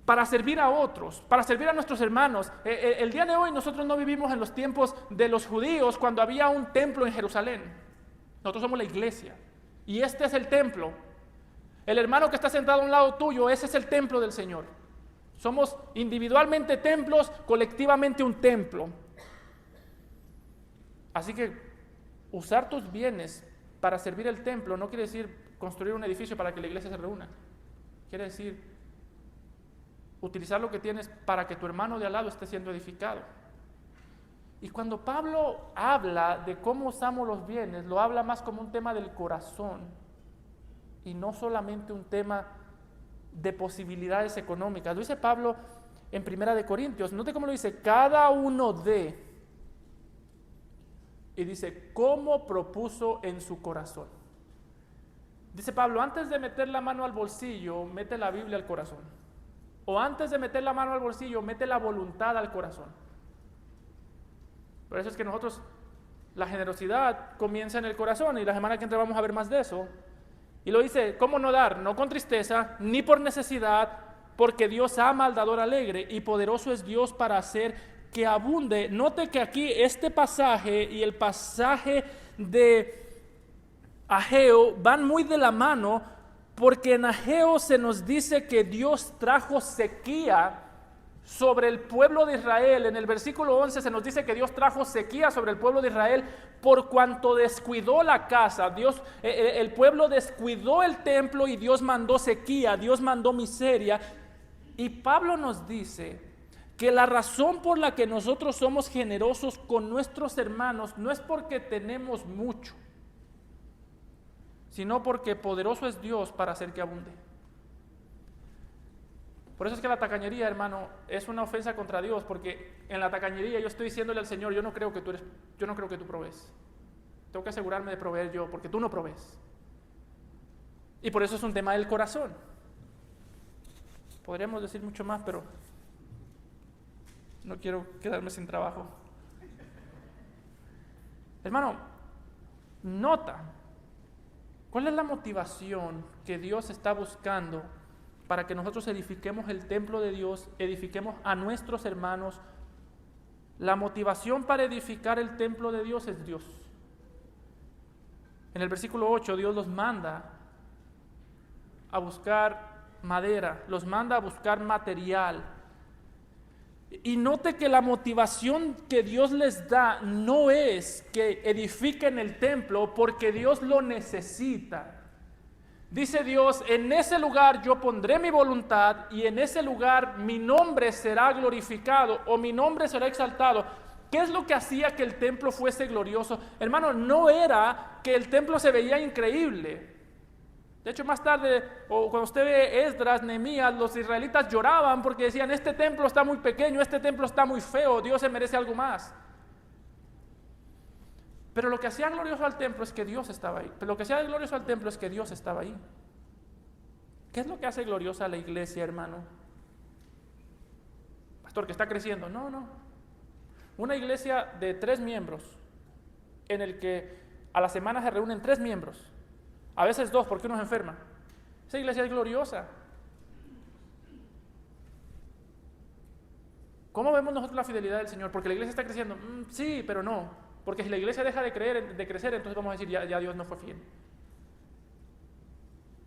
Speaker 1: para servir a otros, para servir a nuestros hermanos. El día de hoy nosotros no vivimos en los tiempos de los judíos cuando había un templo en Jerusalén. Nosotros somos la iglesia y este es el templo. El hermano que está sentado a un lado tuyo, ese es el templo del Señor. Somos individualmente templos, colectivamente un templo. Así que usar tus bienes para servir el templo no quiere decir construir un edificio para que la iglesia se reúna. Quiere decir utilizar lo que tienes para que tu hermano de al lado esté siendo edificado. Y cuando Pablo habla de cómo usamos los bienes, lo habla más como un tema del corazón y no solamente un tema de posibilidades económicas. Lo dice Pablo en 1 Corintios. Note cómo lo dice: cada uno de, y dice, cómo propuso en su corazón. Dice Pablo, antes de meter la mano al bolsillo, mete la Biblia al corazón. O antes de meter la mano al bolsillo, mete la voluntad al corazón. Por eso es que nosotros, la generosidad comienza en el corazón, y la semana que entra vamos a ver más de eso. Y lo dice, ¿cómo no dar? No con tristeza, ni por necesidad, porque Dios ama al dador alegre, y poderoso es Dios para hacer que abunde. Note que aquí este pasaje y el pasaje de Ageo van muy de la mano, porque en Ageo se nos dice que Dios trajo sequía sobre el pueblo de Israel. En el versículo 11 se nos dice que Dios trajo sequía sobre el pueblo de Israel por cuanto descuidó la casa. El pueblo descuidó el templo y Dios mandó sequía, Dios mandó miseria. Y Pablo nos dice que la razón por la que nosotros somos generosos con nuestros hermanos no es porque tenemos mucho, sino porque poderoso es Dios para hacer que abunde. Por eso es que la tacañería, hermano, es una ofensa contra Dios, porque en la tacañería yo estoy diciéndole al Señor, yo no creo que tú provees. Tengo que asegurarme de proveer yo, porque tú no provees. Y por eso es un tema del corazón. Podríamos decir mucho más, pero no quiero quedarme sin trabajo. Hermano, nota, ¿cuál es la motivación que Dios está buscando para que nosotros edifiquemos el templo de Dios, edifiquemos a nuestros hermanos? La motivación para edificar el templo de Dios es Dios. En el versículo 8, Dios los manda a buscar madera, los manda a buscar material. Y note que la motivación que Dios les da no es que edifiquen el templo porque Dios lo necesita. Dice Dios, en ese lugar yo pondré mi voluntad y en ese lugar mi nombre será glorificado o mi nombre será exaltado. ¿Qué es lo que hacía que el templo fuese glorioso? Hermano, no era que el templo se veía increíble. De hecho, más tarde, o cuando usted ve Esdras, Nehemías, los israelitas lloraban porque decían, este templo está muy pequeño, este templo está muy feo, Dios se merece algo más. Pero lo que hacía glorioso al templo es que Dios estaba ahí. Pero lo que hacía glorioso al templo es que Dios estaba ahí. ¿Qué es lo que hace gloriosa a la iglesia, hermano? Pastor, que está creciendo. No. Una iglesia de 3 miembros, en el que a la semana se reúnen 3 miembros. A veces 2, porque uno se enferma. Esa iglesia es gloriosa. ¿Cómo vemos nosotros la fidelidad del Señor? Porque la iglesia está creciendo. Sí, pero no. Porque si la iglesia deja de crecer, entonces vamos a decir, ya Dios no fue fiel.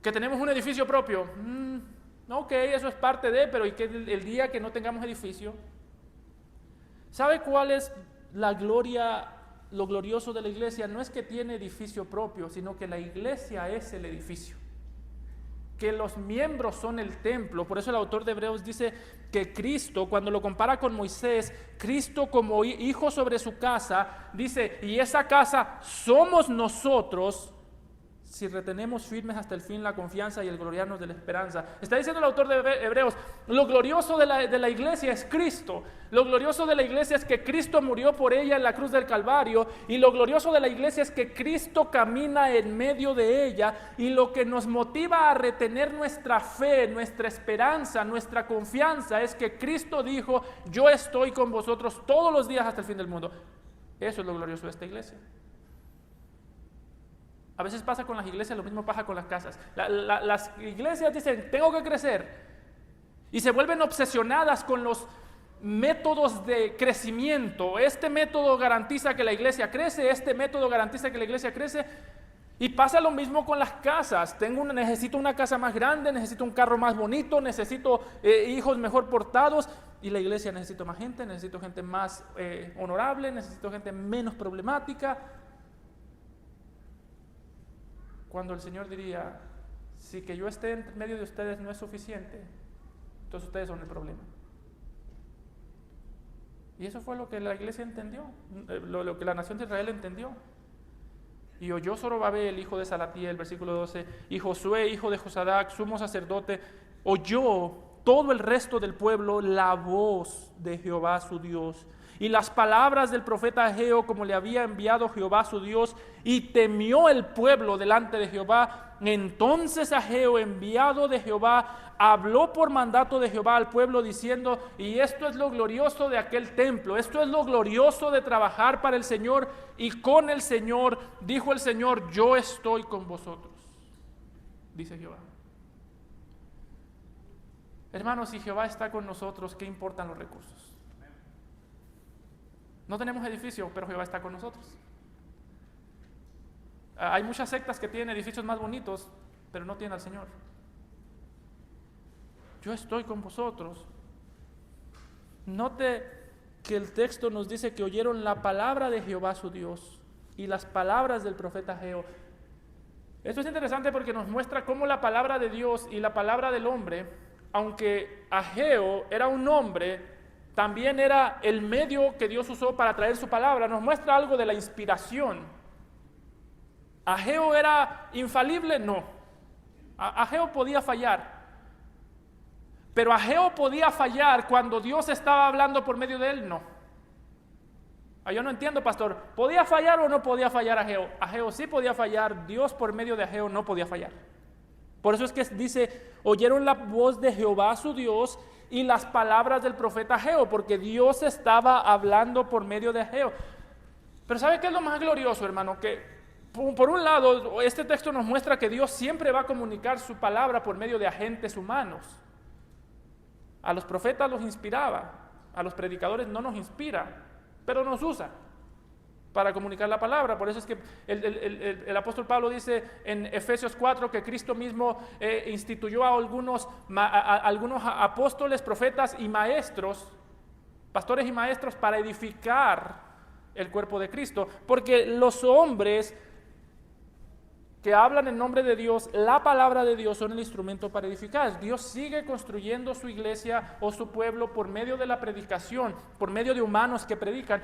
Speaker 1: Que tenemos un edificio propio. Ok, eso es parte de, pero ¿y qué el día que no tengamos edificio? ¿Sabe cuál es la gloria? Lo glorioso de la iglesia no es que tiene edificio propio, sino que la iglesia es el edificio, que los miembros son el templo. Por eso el autor de Hebreos dice que Cristo, cuando lo compara con Moisés, Cristo como hijo sobre su casa, dice, y esa casa somos nosotros, si retenemos firmes hasta el fin la confianza y el gloriarnos de la esperanza. Está diciendo el autor de Hebreos, lo glorioso de la iglesia es Cristo. Lo glorioso de la iglesia es que Cristo murió por ella en la cruz del Calvario. Y lo glorioso de la iglesia es que Cristo camina en medio de ella. Y lo que nos motiva a retener nuestra fe, nuestra esperanza, nuestra confianza es que Cristo dijo, yo estoy con vosotros todos los días hasta el fin del mundo. Eso es lo glorioso de esta iglesia. A veces pasa con las iglesias, lo mismo pasa con las casas. Las iglesias dicen, tengo que crecer. Y se vuelven obsesionadas con los métodos de crecimiento. Este método garantiza que la iglesia crece, este método garantiza que la iglesia crece. Y pasa lo mismo con las casas. Necesito una casa más grande, necesito un carro más bonito, necesito hijos mejor portados. Y la iglesia necesita más gente, necesito gente más honorable, necesito gente menos problemática. Cuando el Señor diría, si que yo esté en medio de ustedes no es suficiente, entonces ustedes son el problema. Y eso fue lo que la iglesia entendió, lo que la nación de Israel entendió. Y oyó Zorobabel, hijo de Salatiel, versículo 12, y Josué, hijo de Josadac, sumo sacerdote, oyó todo el resto del pueblo la voz de Jehová su Dios, y las palabras del profeta Ageo, como le había enviado Jehová su Dios, y temió el pueblo delante de Jehová. Entonces Ageo, enviado de Jehová, habló por mandato de Jehová al pueblo diciendo, y esto es lo glorioso de aquel templo, esto es lo glorioso de trabajar para el Señor y con el Señor, dijo el Señor, yo estoy con vosotros, dice Jehová. Hermanos, si Jehová está con nosotros, ¿qué importan los recursos? No tenemos edificio, pero Jehová está con nosotros. Hay muchas sectas que tienen edificios más bonitos, pero no tienen al Señor. Yo estoy con vosotros. Note que el texto nos dice que oyeron la palabra de Jehová su Dios y las palabras del profeta Ageo. Esto es interesante porque nos muestra cómo la palabra de Dios y la palabra del hombre, aunque Ageo era un hombre, también era el medio que Dios usó para traer su palabra. Nos muestra algo de la inspiración. ¿Ageo era infalible? No. Ageo podía fallar. Pero Ageo podía fallar cuando Dios estaba hablando por medio de él, no. Yo no entiendo, pastor. ¿Podía fallar o no podía fallar Ageo? Ageo sí podía fallar. Dios por medio de Ageo no podía fallar. Por eso es que dice, oyeron la voz de Jehová su Dios y las palabras del profeta Ageo, porque Dios estaba hablando por medio de Ageo. Pero ¿sabe qué es lo más glorioso, hermano? Que por un lado, este texto nos muestra que Dios siempre va a comunicar su palabra por medio de agentes humanos. A los profetas los inspiraba, a los predicadores no nos inspira, pero nos usa. para comunicar la palabra. Por eso es que el apóstol Pablo dice en Efesios 4 que Cristo mismo instituyó a algunos apóstoles, profetas y maestros, pastores y maestros, para edificar el cuerpo de Cristo, porque los hombres que hablan en nombre de Dios, la palabra de Dios, son el instrumento para edificar. Dios sigue construyendo su iglesia o su pueblo por medio de la predicación, por medio de humanos que predican,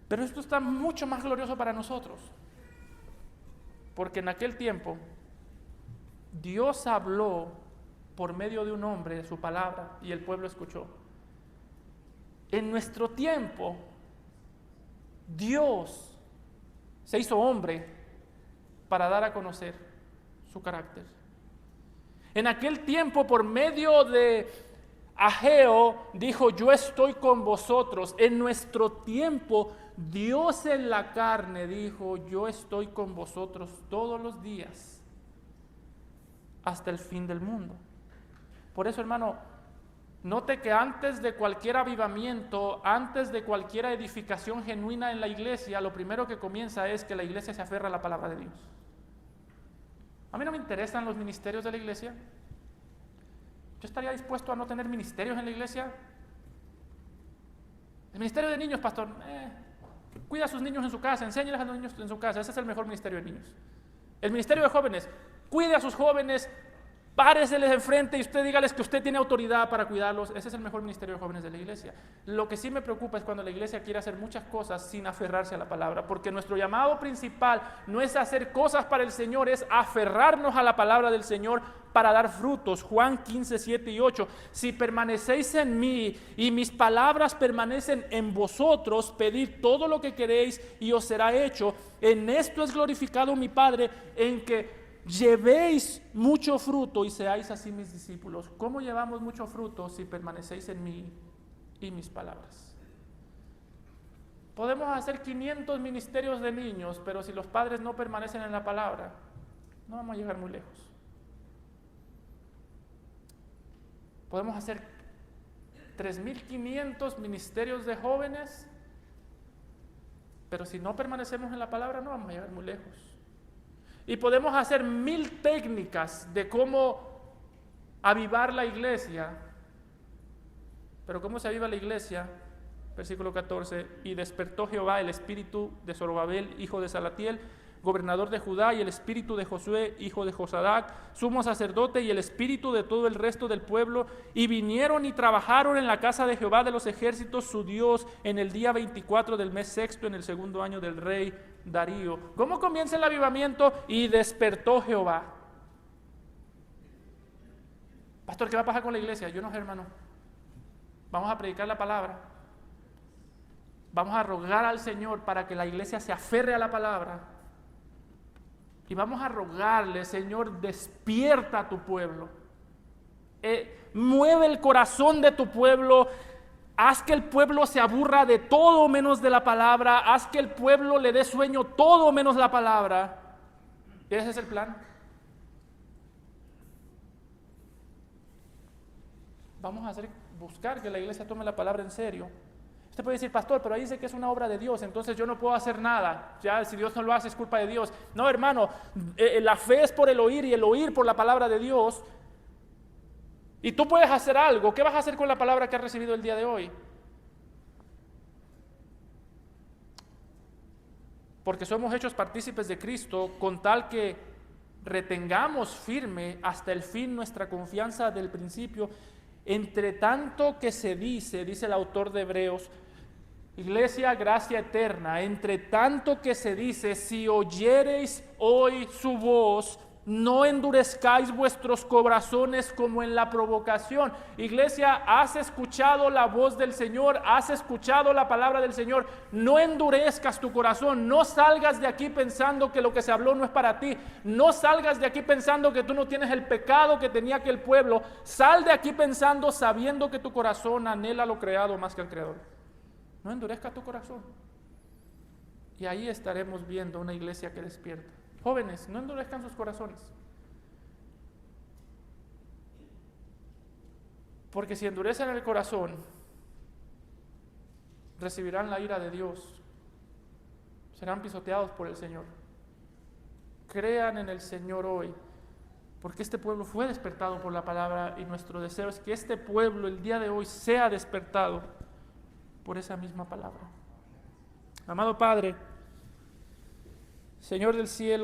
Speaker 1: pero esto está mucho más glorioso para nosotros, porque en aquel tiempo Dios habló por medio de un hombre su palabra y el pueblo escuchó. En nuestro tiempo Dios se hizo hombre para dar a conocer su carácter. En aquel tiempo, por medio de Ageo, dijo: yo estoy con vosotros. En nuestro tiempo, Dios en la carne dijo: yo estoy con vosotros todos los días hasta el fin del mundo. Por eso, hermano, note que antes de cualquier avivamiento, antes de cualquier edificación genuina en la iglesia, lo primero que comienza es que la iglesia se aferra a la palabra de Dios. A mí no me interesan los ministerios de la iglesia. Yo estaría dispuesto a no tener ministerios en la iglesia. El ministerio de niños, pastor, cuida a sus niños en su casa, enséñales a los niños en su casa. Ese es el mejor ministerio de niños. El ministerio de jóvenes, cuide a sus jóvenes, páreseles enfrente y usted dígales que usted tiene autoridad para cuidarlos. Ese es el mejor ministerio de jóvenes de la iglesia. Lo que sí me preocupa es cuando la iglesia quiere hacer muchas cosas sin aferrarse a la palabra, porque nuestro llamado principal no es hacer cosas para el Señor, es aferrarnos a la palabra del Señor para dar frutos. Juan 15, 7 y 8. Si permanecéis en mí y mis palabras permanecen en vosotros, pedid todo lo que queréis y os será hecho. En esto es glorificado mi Padre, en que llevéis mucho fruto y seáis así mis discípulos. ¿Cómo llevamos mucho fruto? Si permanecéis en mí y mis palabras. Podemos hacer 500 ministerios de niños, pero si los padres no permanecen en la palabra, no vamos a llegar muy lejos. Podemos hacer 3.500 ministerios de jóvenes, pero si no permanecemos en la palabra, no vamos a llegar muy lejos. Y podemos hacer 1000 técnicas de cómo avivar la iglesia. Pero ¿cómo se aviva la iglesia? Versículo 14. Y despertó Jehová el espíritu de Zorobabel, hijo de Salatiel, gobernador de Judá, y el espíritu de Josué, hijo de Josadac, sumo sacerdote, y el espíritu de todo el resto del pueblo, y vinieron y trabajaron en la casa de Jehová de los ejércitos, su Dios, en el día 24 del mes sexto, en el segundo año del rey Darío. ¿Cómo comienza el avivamiento? Y despertó Jehová. Pastor, ¿qué va a pasar con la iglesia? Yo no sé, hermano. Vamos a predicar la palabra. Vamos a rogar al Señor para que la iglesia se aferre a la palabra. Y vamos a rogarle: Señor, despierta a tu pueblo. Mueve el corazón de tu pueblo. Haz que el pueblo se aburra de todo menos de la palabra. Haz que el pueblo le dé sueño todo menos la palabra. Ese es el plan. Vamos a buscar que la iglesia tome la palabra en serio. Usted puede decir: pastor, pero ahí dice que es una obra de Dios, entonces yo no puedo hacer nada. Ya, si Dios no lo hace, es culpa de Dios. No, hermano, la fe es por el oír y el oír por la palabra de Dios. Y tú puedes hacer algo. ¿Qué vas a hacer con la palabra que has recibido el día de hoy? Porque somos hechos partícipes de Cristo, con tal que retengamos firme hasta el fin nuestra confianza del principio. Entre tanto que se dice el autor de Hebreos, iglesia, gracia eterna, entre tanto que se dice: si oyereis hoy su voz, no endurezcáis vuestros corazones como en la provocación. Iglesia, has escuchado la voz del Señor, has escuchado la palabra del Señor. No endurezcas tu corazón, no salgas de aquí pensando que lo que se habló no es para ti. No salgas de aquí pensando que tú no tienes el pecado que tenía aquel pueblo. Sal de aquí pensando, sabiendo que tu corazón anhela lo creado más que al Creador. No endurezcas tu corazón. Y ahí estaremos viendo una iglesia que despierta. Jóvenes, no endurezcan sus corazones. Porque si endurecen el corazón, recibirán la ira de Dios. serán pisoteados por el Señor. Crean en el Señor hoy, porque este pueblo fue despertado por la palabra y nuestro deseo es que este pueblo el día de hoy sea despertado por esa misma palabra. Amado Padre, Señor del cielo,